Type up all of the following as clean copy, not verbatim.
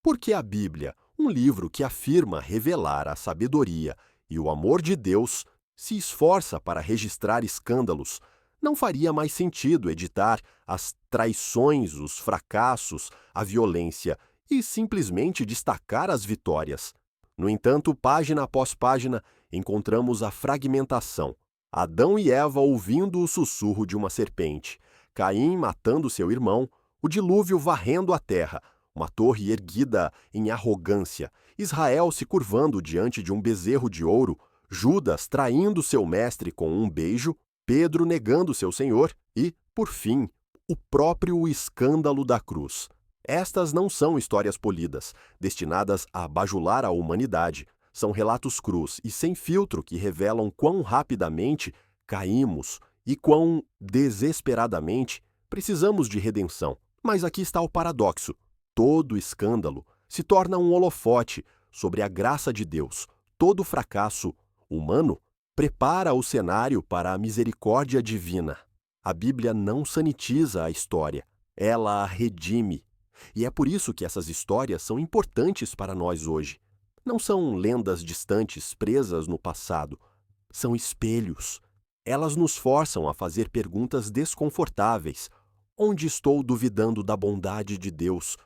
Porque a Bíblia, um livro que afirma revelar a sabedoria e o amor de Deus, se esforça para registrar escândalos, não faria mais sentido editar as traições, os fracassos, a violência e simplesmente destacar as vitórias. No entanto, página após página, encontramos a fragmentação. Adão e Eva ouvindo o sussurro de uma serpente, Caim matando seu irmão, o dilúvio varrendo a terra, uma torre erguida em arrogância, Israel se curvando diante de um bezerro de ouro, Judas traindo seu mestre com um beijo, Pedro negando seu Senhor e, por fim, o próprio escândalo da cruz. Estas não são histórias polidas, destinadas a bajular a humanidade. São relatos crus e sem filtro que revelam quão rapidamente caímos e quão desesperadamente precisamos de redenção. Mas aqui está o paradoxo. Todo escândalo se torna um holofote sobre a graça de Deus. Todo fracasso humano prepara o cenário para a misericórdia divina. A Bíblia não sanitiza a história, ela a redime. E é por isso que essas histórias são importantes para nós hoje. Não são lendas distantes presas no passado, são espelhos. Elas nos forçam a fazer perguntas desconfortáveis. Onde estou duvidando da bondade de Deus?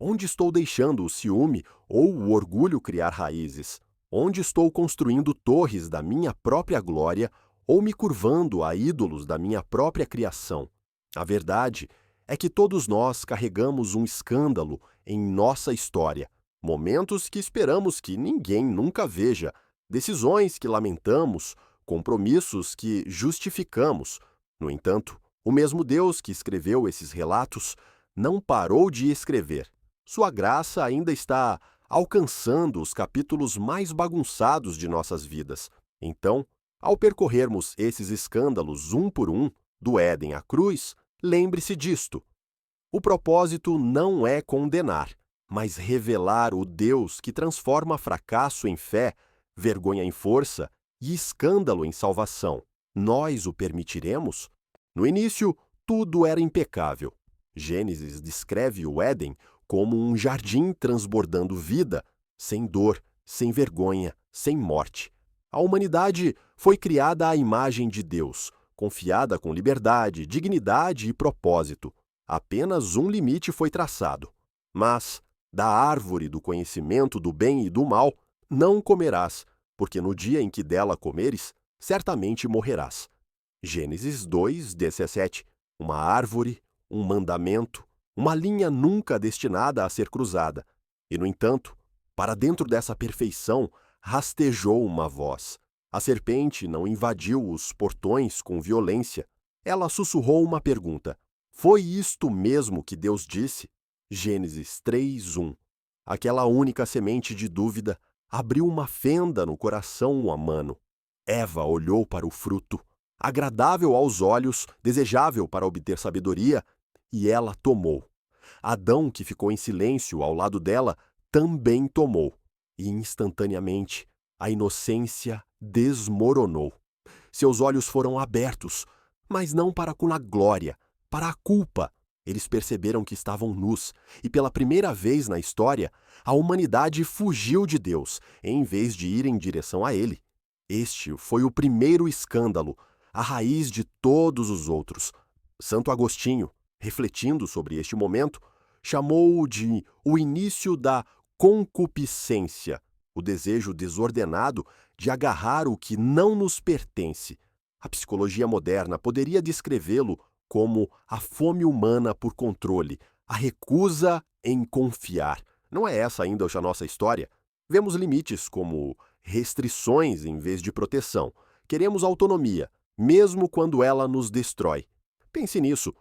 Onde estou deixando o ciúme ou o orgulho criar raízes? Onde estou construindo torres da minha própria glória ou me curvando a ídolos da minha própria criação? A verdade é que todos nós carregamos um escândalo em nossa história. Momentos que esperamos que ninguém nunca veja, decisões que lamentamos, compromissos que justificamos. No entanto, o mesmo Deus que escreveu esses relatos não parou de escrever. Sua graça ainda está alcançando os capítulos mais bagunçados de nossas vidas. Então, ao percorrermos esses escândalos um por um, do Éden à cruz, lembre-se disto. O propósito não é condenar, mas revelar o Deus que transforma fracasso em fé, vergonha em força e escândalo em salvação. Nós o permitiremos? No início, tudo era impecável. Gênesis descreve o Éden como um jardim transbordando vida, sem dor, sem vergonha, sem morte. A humanidade foi criada à imagem de Deus, confiada com liberdade, dignidade e propósito. Apenas um limite foi traçado. Mas, da árvore do conhecimento do bem e do mal, não comerás, porque no dia em que dela comeres, certamente morrerás. Gênesis 2:17. Uma árvore, um mandamento, uma linha nunca destinada a ser cruzada. E, no entanto, para dentro dessa perfeição, rastejou uma voz. A serpente não invadiu os portões com violência. Ela sussurrou uma pergunta. Foi isto mesmo que Deus disse? Gênesis 3:1. Aquela única semente de dúvida abriu uma fenda no coração humano. Eva olhou para o fruto, agradável aos olhos, desejável para obter sabedoria, e ela tomou. Adão, que ficou em silêncio ao lado dela, também tomou. E instantaneamente, a inocência desmoronou. Seus olhos foram abertos, mas não para a glória, para a culpa. Eles perceberam que estavam nus, e pela primeira vez na história, a humanidade fugiu de Deus, em vez de ir em direção a Ele. Este foi o primeiro escândalo, a raiz de todos os outros. Santo Agostinho, refletindo sobre este momento, chamou-o de o início da concupiscência, o desejo desordenado de agarrar o que não nos pertence. A psicologia moderna poderia descrevê-lo como a fome humana por controle, a recusa em confiar. Não é essa ainda a nossa história? Vemos limites como restrições em vez de proteção. Queremos autonomia, mesmo quando ela nos destrói. Pense nisso.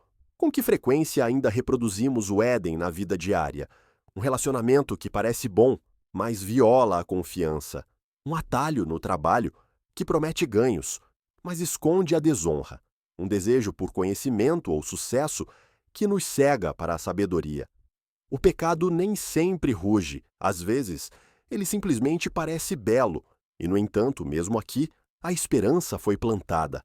Com que frequência ainda reproduzimos o Éden na vida diária? Um relacionamento que parece bom, mas viola a confiança. Um atalho no trabalho que promete ganhos, mas esconde a desonra. Um desejo por conhecimento ou sucesso que nos cega para a sabedoria. O pecado nem sempre ruge. Às vezes, ele simplesmente parece belo. E, no entanto, mesmo aqui, a esperança foi plantada.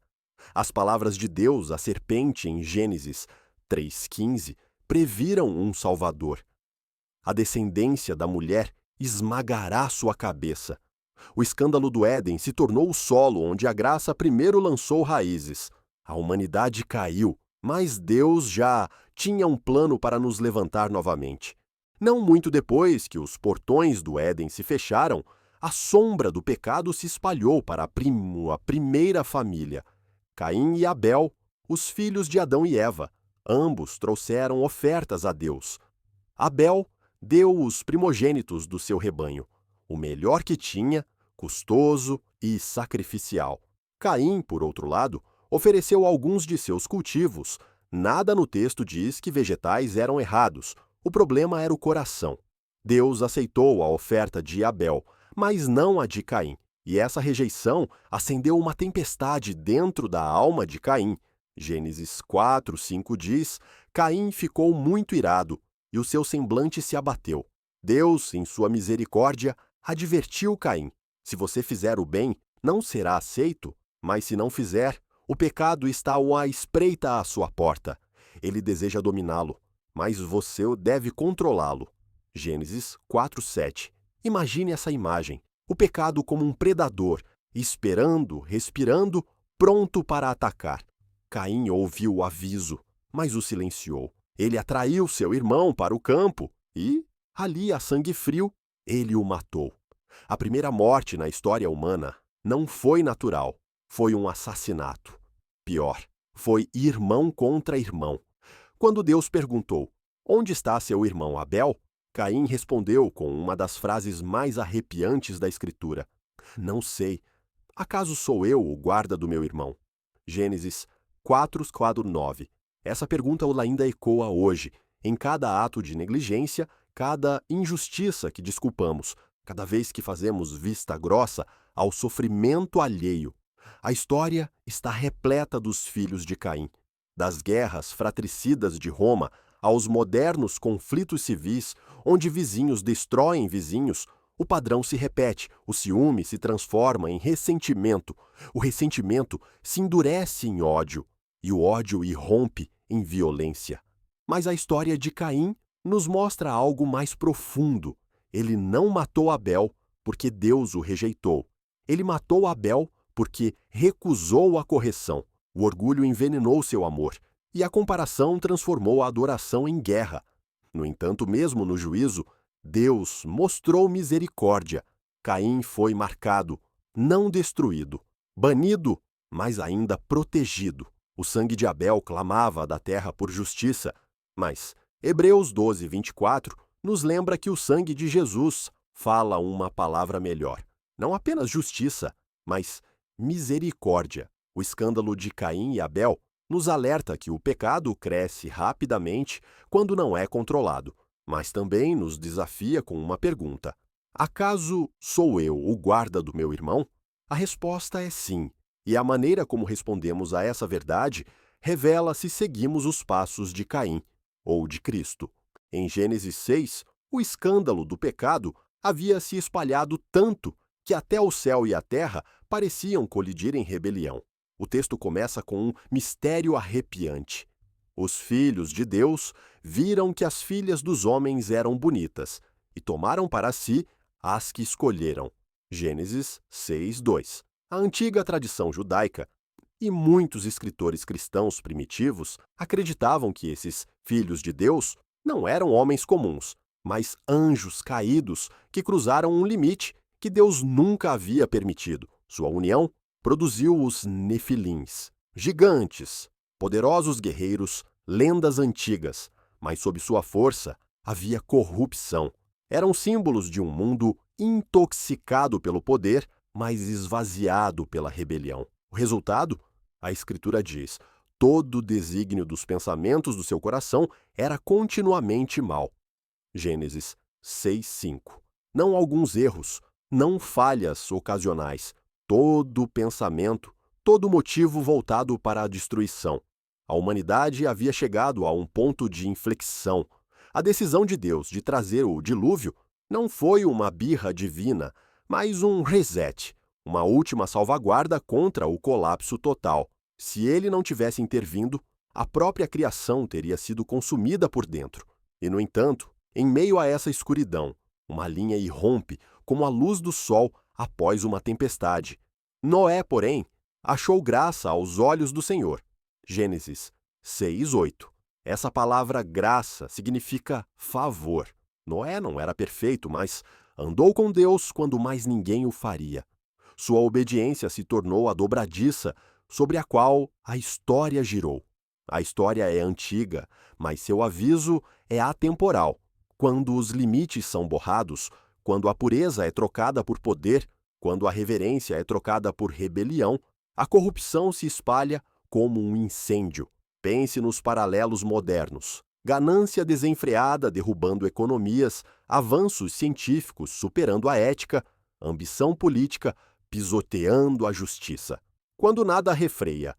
As palavras de Deus à serpente em Gênesis 3:15 previram um Salvador. A descendência da mulher esmagará sua cabeça. O escândalo do Éden se tornou o solo onde a graça primeiro lançou raízes. A humanidade caiu, mas Deus já tinha um plano para nos levantar novamente. Não muito depois que os portões do Éden se fecharam, a sombra do pecado se espalhou para a primeira família. Caim e Abel, os filhos de Adão e Eva, ambos trouxeram ofertas a Deus. Abel deu os primogênitos do seu rebanho, o melhor que tinha, custoso e sacrificial. Caim, por outro lado, ofereceu alguns de seus cultivos. Nada no texto diz que vegetais eram errados. O problema era o coração. Deus aceitou a oferta de Abel, mas não a de Caim. E essa rejeição acendeu uma tempestade dentro da alma de Caim. Gênesis 4:5 diz: Caim ficou muito irado, e o seu semblante se abateu. Deus, em sua misericórdia, advertiu Caim: se você fizer o bem, não será aceito, mas se não fizer, o pecado está à espreita à sua porta. Ele deseja dominá-lo, mas você deve controlá-lo. Gênesis 4:7. Imagine essa imagem: o pecado como um predador, esperando, respirando, pronto para atacar. Caim ouviu o aviso, mas o silenciou. Ele atraiu seu irmão para o campo e, ali a sangue frio, ele o matou. A primeira morte na história humana não foi natural, foi um assassinato. Pior, foi irmão contra irmão. Quando Deus perguntou: onde está seu irmão Abel? Caim respondeu com uma das frases mais arrepiantes da Escritura: não sei. Acaso sou eu o guarda do meu irmão? Gênesis 4:9. Essa pergunta ainda ecoa hoje, em cada ato de negligência, cada injustiça que desculpamos, cada vez que fazemos vista grossa ao sofrimento alheio. A história está repleta dos filhos de Caim, das guerras fratricidas de Roma aos modernos conflitos civis, onde vizinhos destroem vizinhos. O padrão se repete, o ciúme se transforma em ressentimento, o ressentimento se endurece em ódio, e o ódio irrompe em violência. Mas a história de Caim nos mostra algo mais profundo. Ele não matou Abel porque Deus o rejeitou. Ele matou Abel porque recusou a correção. O orgulho envenenou seu amor, e a comparação transformou a adoração em guerra. No entanto, mesmo no juízo, Deus mostrou misericórdia. Caim foi marcado, não destruído, banido, mas ainda protegido. O sangue de Abel clamava da terra por justiça, mas Hebreus 12:24 nos lembra que o sangue de Jesus fala uma palavra melhor. Não apenas justiça, mas misericórdia. O escândalo de Caim e Abel nos alerta que o pecado cresce rapidamente quando não é controlado, mas também nos desafia com uma pergunta: acaso sou eu o guarda do meu irmão? A resposta é sim, e a maneira como respondemos a essa verdade revela se seguimos os passos de Caim ou de Cristo. Em Gênesis 6, o escândalo do pecado havia se espalhado tanto que até o céu e a terra pareciam colidir em rebelião. O texto começa com um mistério arrepiante. Os filhos de Deus viram que as filhas dos homens eram bonitas e tomaram para si as que escolheram. Gênesis 6:2. A antiga tradição judaica e muitos escritores cristãos primitivos acreditavam que esses filhos de Deus não eram homens comuns, mas anjos caídos que cruzaram um limite que Deus nunca havia permitido. Sua união produziu os Nefilins, gigantes, poderosos guerreiros, lendas antigas, mas sob sua força havia corrupção. Eram símbolos de um mundo intoxicado pelo poder, mas esvaziado pela rebelião. O resultado? A Escritura diz: todo o desígnio dos pensamentos do seu coração era continuamente mau. Gênesis 6:5. Não alguns erros, não falhas ocasionais, todo pensamento, todo motivo voltado para a destruição. A humanidade havia chegado a um ponto de inflexão. A decisão de Deus de trazer o dilúvio não foi uma birra divina, mas um reset, uma última salvaguarda contra o colapso total. Se ele não tivesse intervindo, a própria criação teria sido consumida por dentro. E, no entanto, Em meio a essa escuridão, uma linha irrompe como a luz do sol após uma tempestade. Noé, porém, achou graça aos olhos do Senhor. Gênesis 6:8. Essa palavra graça significa favor. Noé não era perfeito, mas andou com Deus quando mais ninguém o faria. Sua obediência se tornou a dobradiça sobre a qual a história girou. A história é antiga, mas seu aviso é atemporal. Quando os limites são borrados, quando a pureza é trocada por poder, quando a reverência é trocada por rebelião, a corrupção se espalha como um incêndio. Pense nos paralelos modernos. Ganância desenfreada derrubando economias, avanços científicos superando a ética, ambição política pisoteando a justiça. Quando nada refreia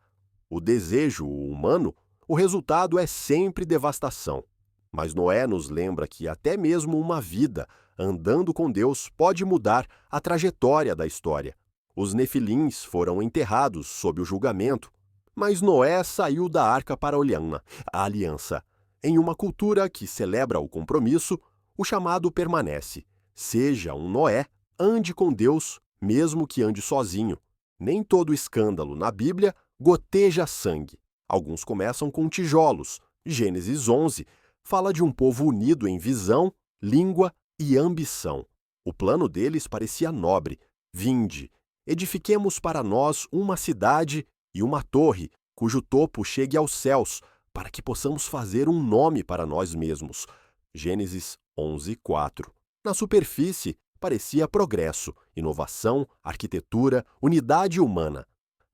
o desejo humano, o resultado é sempre devastação. Mas Noé nos lembra que até mesmo uma vida andando com Deus pode mudar a trajetória da história. Os nefilins foram enterrados sob o julgamento, mas Noé saiu da arca para a aliança. Em uma cultura que celebra o compromisso, o chamado permanece. Seja um Noé, ande com Deus, mesmo que ande sozinho. Nem todo escândalo na Bíblia goteja sangue. Alguns começam com tijolos. Gênesis 11 fala de um povo unido em visão, língua e ambição. O plano deles parecia nobre. Vinde, edifiquemos para nós uma cidade e uma torre, cujo topo chegue aos céus, para que possamos fazer um nome para nós mesmos. Gênesis 11:4. Na superfície, parecia progresso, inovação, arquitetura, unidade humana.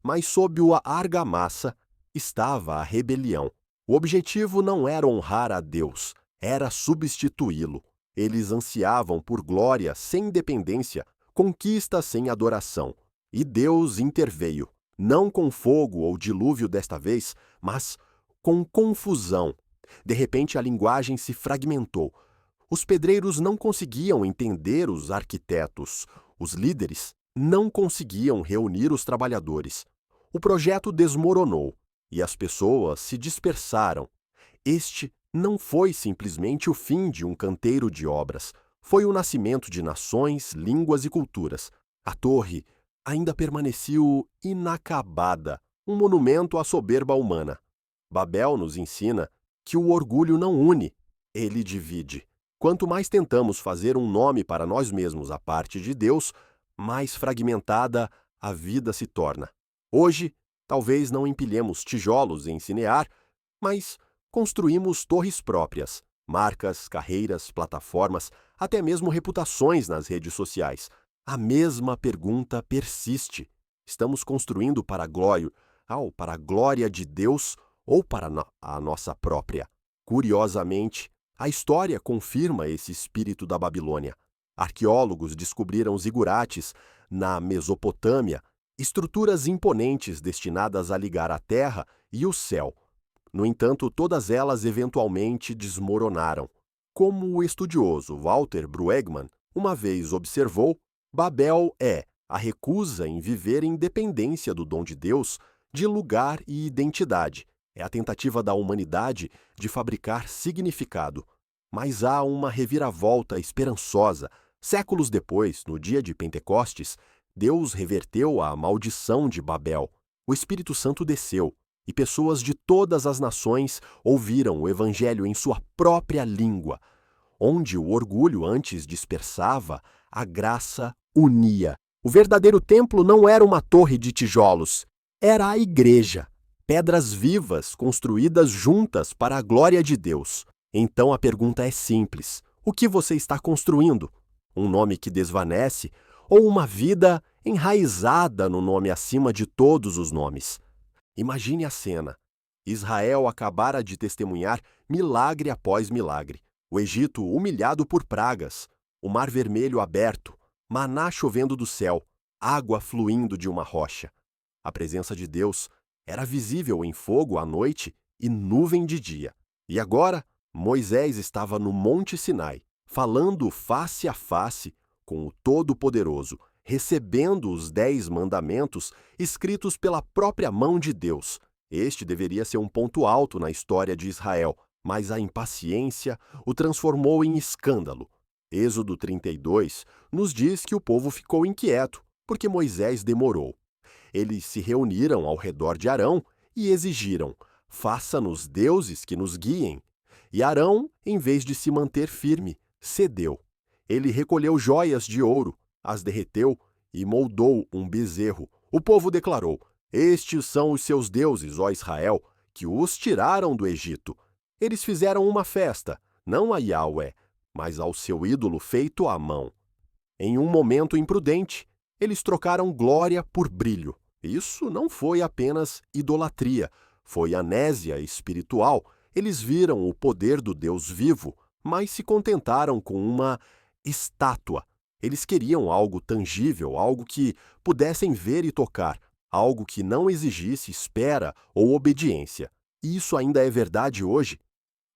Mas sob a argamassa estava a rebelião. O objetivo não era honrar a Deus, era substituí-lo. Eles ansiavam por glória sem dependência, conquista sem adoração. E Deus interveio, não com fogo ou dilúvio desta vez, mas com confusão. De repente a linguagem se fragmentou. Os pedreiros não conseguiam entender os arquitetos. Os líderes não conseguiam reunir os trabalhadores. O projeto desmoronou e as pessoas se dispersaram. Este não foi simplesmente o fim de um canteiro de obras. Foi o nascimento de nações, línguas e culturas. A torre ainda permaneceu inacabada, um monumento à soberba humana. Babel nos ensina que o orgulho não une, ele divide. Quanto mais tentamos fazer um nome para nós mesmos à parte de Deus, mais fragmentada a vida se torna. Hoje, talvez não empilhemos tijolos em Cinear, mas construímos torres próprias, marcas, carreiras, plataformas, até mesmo reputações nas redes sociais. A mesma pergunta persiste. Estamos construindo para a glória de Deus ou para a nossa própria? Curiosamente, a história confirma esse espírito da Babilônia. Arqueólogos descobriram zigurates na Mesopotâmia, estruturas imponentes destinadas a ligar a terra e o céu. No entanto, todas elas eventualmente desmoronaram. Como o estudioso Walter Brueggemann uma vez observou, Babel é a recusa em viver em dependência do dom de Deus, de lugar e identidade. É a tentativa da humanidade de fabricar significado. Mas há uma reviravolta esperançosa. Séculos depois, no dia de Pentecostes, Deus reverteu a maldição de Babel. O Espírito Santo desceu, e pessoas de todas as nações ouviram o Evangelho em sua própria língua. Onde o orgulho antes dispersava, a graça unia. O verdadeiro templo não era uma torre de tijolos, era a igreja. Pedras vivas construídas juntas para a glória de Deus. Então a pergunta é simples: o que você está construindo? Um nome que desvanece ou uma vida enraizada no nome acima de todos os nomes? Imagine a cena. Israel acabara de testemunhar milagre após milagre. O Egito humilhado por pragas, o Mar Vermelho aberto, maná chovendo do céu, água fluindo de uma rocha. A presença de Deus era visível em fogo à noite e nuvem de dia. E agora, Moisés estava no Monte Sinai, falando face a face com o Todo-Poderoso, recebendo os 10 mandamentos escritos pela própria mão de Deus. Este deveria ser um ponto alto na história de Israel, mas a impaciência o transformou em escândalo. Êxodo 32 nos diz que o povo ficou inquieto, porque Moisés demorou. Eles se reuniram ao redor de Arão e exigiram: faça-nos deuses que nos guiem. E Arão, em vez de se manter firme, cedeu. Ele recolheu joias de ouro, as derreteu e moldou um bezerro. O povo declarou: estes são os seus deuses, ó Israel, que os tiraram do Egito. Eles fizeram uma festa, não a Yahweh, mas ao seu ídolo feito à mão. Em um momento imprudente, eles trocaram glória por brilho. Isso não foi apenas idolatria, foi amnésia espiritual. Eles viram o poder do Deus vivo, mas se contentaram com uma estátua. Eles queriam algo tangível, algo que pudessem ver e tocar, algo que não exigisse espera ou obediência. E isso ainda é verdade hoje.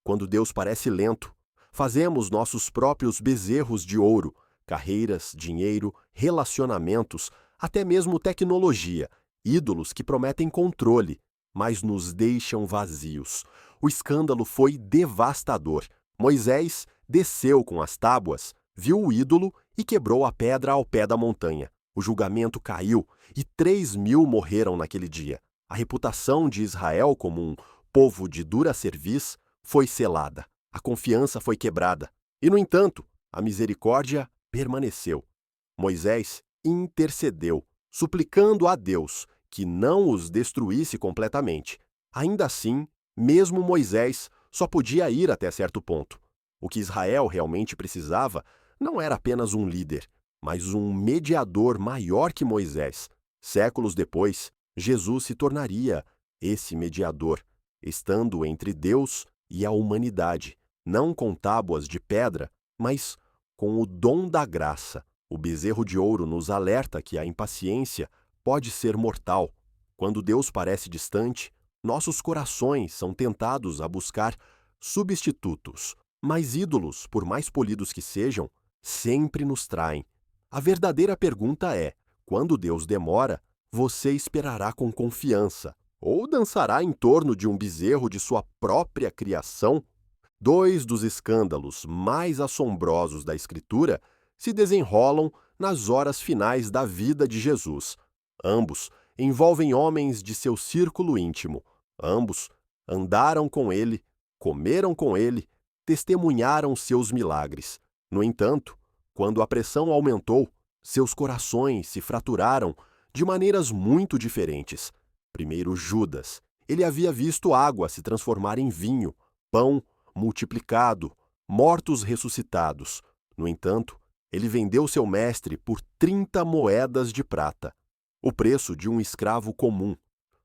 Quando Deus parece lento, fazemos nossos próprios bezerros de ouro, carreiras, dinheiro, relacionamentos, até mesmo tecnologia, ídolos que prometem controle, mas nos deixam vazios. O escândalo foi devastador. Moisés desceu com as tábuas, viu o ídolo e quebrou a pedra ao pé da montanha. O julgamento caiu e 3.000 morreram naquele dia. A reputação de Israel como um povo de dura cerviz foi selada. A confiança foi quebrada. E, no entanto, a misericórdia permaneceu. Moisés intercedeu, suplicando a Deus que não os destruísse completamente. Ainda assim, mesmo Moisés só podia ir até certo ponto. O que Israel realmente precisava não era apenas um líder, mas um mediador maior que Moisés. Séculos depois, Jesus se tornaria esse mediador, estando entre Deus e a humanidade, não com tábuas de pedra, mas com o dom da graça. O bezerro de ouro nos alerta que a impaciência pode ser mortal. Quando Deus parece distante, nossos corações são tentados a buscar substitutos. Mas ídolos, por mais polidos que sejam, sempre nos traem. A verdadeira pergunta é: quando Deus demora, você esperará com confiança ou dançará em torno de um bezerro de sua própria criação? Dois dos escândalos mais assombrosos da Escritura se desenrolam nas horas finais da vida de Jesus. Ambos envolvem homens de seu círculo íntimo. Ambos andaram com ele, comeram com ele, testemunharam seus milagres. No entanto, quando a pressão aumentou, seus corações se fraturaram de maneiras muito diferentes. Primeiro, Judas. Ele havia visto água se transformar em vinho, pão multiplicado, mortos ressuscitados. No entanto, ele vendeu seu mestre por 30 moedas de prata, o preço de um escravo comum.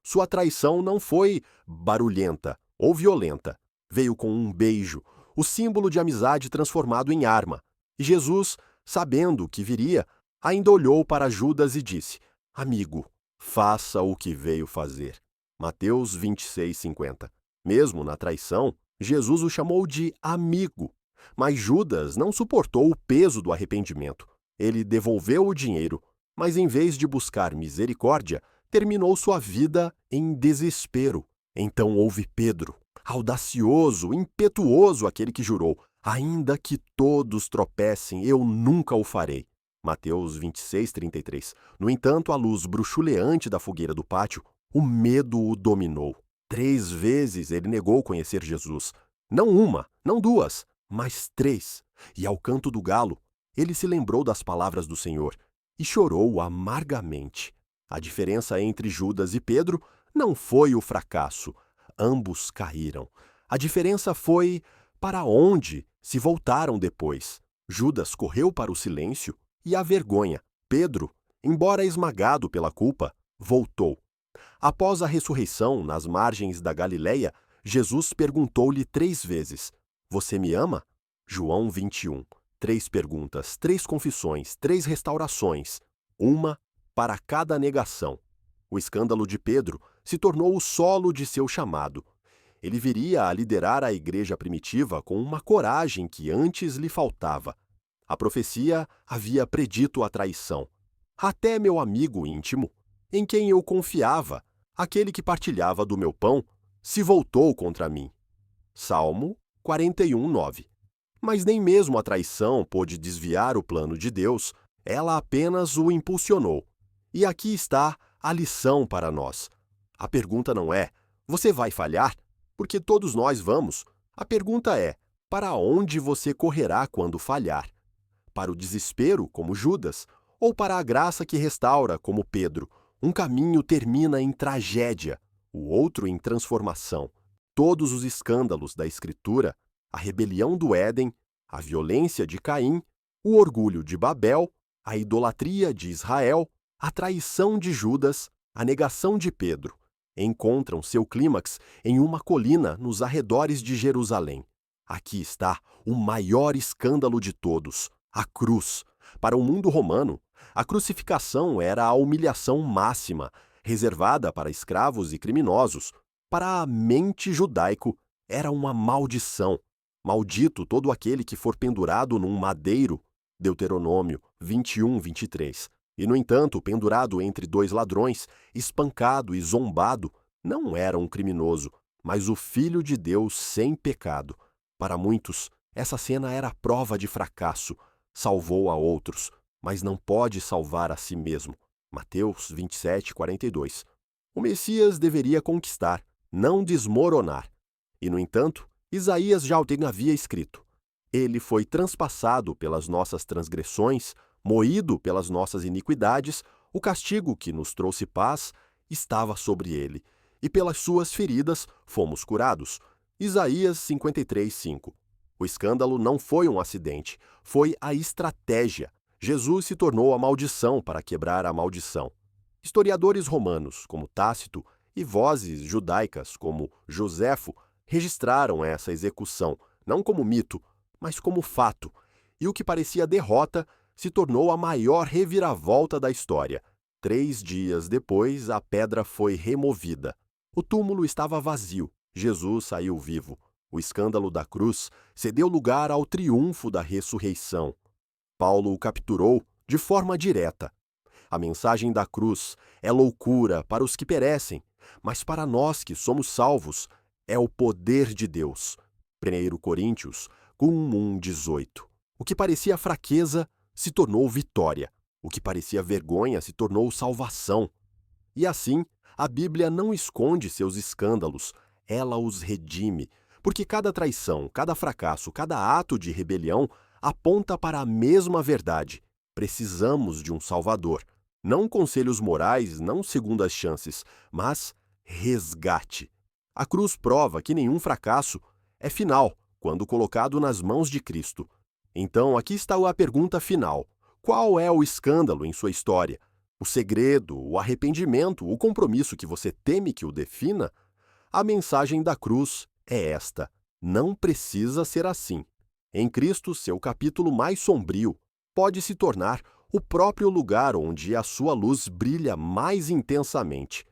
Sua traição não foi barulhenta ou violenta. Veio com um beijo, o símbolo de amizade transformado em arma. E Jesus, sabendo o que viria, ainda olhou para Judas e disse: amigo, faça o que veio fazer. Mateus 26:50. Mesmo na traição, Jesus o chamou de amigo. Mas Judas não suportou o peso do arrependimento. Ele devolveu o dinheiro, mas em vez de buscar misericórdia, terminou sua vida em desespero. Então houve Pedro, audacioso, impetuoso, aquele que jurou: ainda que todos tropecem, eu nunca o farei. Mateus 26:33. No entanto, à luz bruxuleante da fogueira do pátio, o medo o dominou. 3 vezes ele negou conhecer Jesus. Não uma, não duas, mas 3. E ao canto do galo, ele se lembrou das palavras do Senhor e chorou amargamente. A diferença entre Judas e Pedro não foi o fracasso. Ambos caíram. A diferença foi para onde se voltaram depois. Judas correu para o silêncio e a vergonha. Pedro, embora esmagado pela culpa, voltou. Após a ressurreição, nas margens da Galileia, Jesus perguntou-lhe 3 vezes: você me ama? João 21. 3 perguntas, 3 confissões, 3 restaurações, uma para cada negação. O escândalo de Pedro se tornou o solo de seu chamado. Ele viria a liderar a igreja primitiva com uma coragem que antes lhe faltava. A profecia havia predito a traição. Até meu amigo íntimo, em quem eu confiava, aquele que partilhava do meu pão, se voltou contra mim. Salmo 41:9. Mas nem mesmo a traição pôde desviar o plano de Deus, ela apenas o impulsionou. E aqui está a lição para nós. A pergunta não é: você vai falhar? Porque todos nós vamos. A pergunta é: para onde você correrá quando falhar? Para o desespero, como Judas, ou para a graça que restaura, como Pedro? Um caminho termina em tragédia, o outro em transformação. Todos os escândalos da Escritura, a rebelião do Éden, a violência de Caim, o orgulho de Babel, a idolatria de Israel, a traição de Judas, a negação de Pedro, encontram seu clímax em uma colina nos arredores de Jerusalém. Aqui está o maior escândalo de todos, a cruz. Para o mundo romano, a crucificação era a humilhação máxima, reservada para escravos e criminosos. Para a mente judaico, era uma maldição. Maldito todo aquele que for pendurado num madeiro. Deuteronômio 21:23. E, no entanto, pendurado entre dois ladrões, espancado e zombado, não era um criminoso, mas o Filho de Deus sem pecado. Para muitos, essa cena era prova de fracasso. Salvou a outros, mas não pode salvar a si mesmo. Mateus 27:42. O Messias deveria conquistar, não desmoronar. E, no entanto, Isaías já o havia escrito: ele foi transpassado pelas nossas transgressões, moído pelas nossas iniquidades, o castigo que nos trouxe paz estava sobre ele, e pelas suas feridas fomos curados. Isaías 53:5. O escândalo não foi um acidente, foi a estratégia. Jesus se tornou a maldição para quebrar a maldição. Historiadores romanos, como Tácito, e vozes judaicas, como Joséfo, registraram essa execução, não como mito, mas como fato, e o que parecia derrota se tornou a maior reviravolta da história. 3 dias depois, a pedra foi removida. O túmulo estava vazio. Jesus saiu vivo. O escândalo da cruz cedeu lugar ao triunfo da ressurreição. Paulo o capturou de forma direta. A mensagem da cruz é loucura para os que perecem, mas para nós que somos salvos, é o poder de Deus. 1 Coríntios 1:18. O que parecia fraqueza se tornou vitória. O que parecia vergonha se tornou salvação. E assim, a Bíblia não esconde seus escândalos, ela os redime, porque cada traição, cada fracasso, cada ato de rebelião aponta para a mesma verdade. Precisamos de um Salvador. Não conselhos morais, não segundas chances, mas resgate. A cruz prova que nenhum fracasso é final quando colocado nas mãos de Cristo. Então, aqui está a pergunta final. Qual é o escândalo em sua história? O segredo, o arrependimento, o compromisso que você teme que o defina? A mensagem da cruz é esta: não precisa ser assim. Em Cristo, seu capítulo mais sombrio pode se tornar o próprio lugar onde a sua luz brilha mais intensamente.